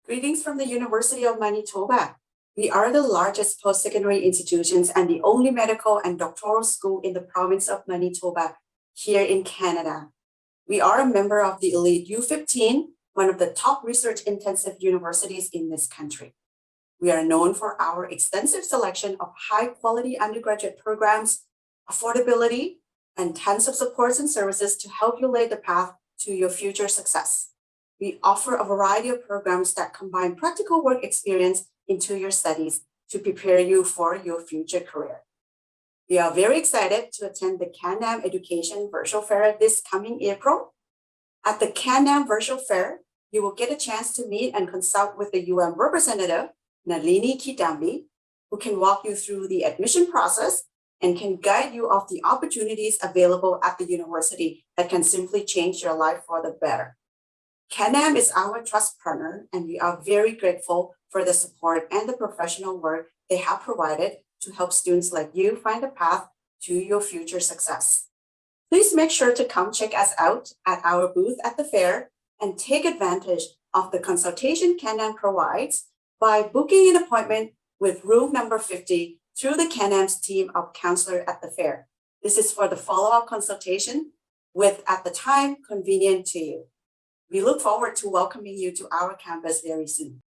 Greetings from the University of Manitoba. We are the largest post-secondary institutions and the only medical and doctoral school in the province of Manitoba here in Canada. We are a member of the elite U15, one of the top research-intensive universities in this country. We are known for our extensive selection of high-quality undergraduate programs, affordability, and tons of supports and services to help you lay the path to your future success. We offer a variety of programs that combine practical work experience into your studies to prepare you for your future career. We are very excited to attend the Canam Education Virtual Fair this coming April. At the Canam Virtual Fair, you will get a chance to meet and consult with the UM representative, Nalini Kidambi, who can walk you through the admission process and can guide you of the opportunities available at the university that can simply change your life for the better. Canam is our trust partner, and we are very grateful for the support and the professional work they have provided to help students like you find a path to your future success. Please make sure to come check us out at our booth at the fair and take advantage of the consultation Canam provides by booking an appointment with room number 50 through the Canam's team of counselors at the fair. This is for the follow-up consultation at the time convenient to you. We look forward to welcoming you to our campus very soon.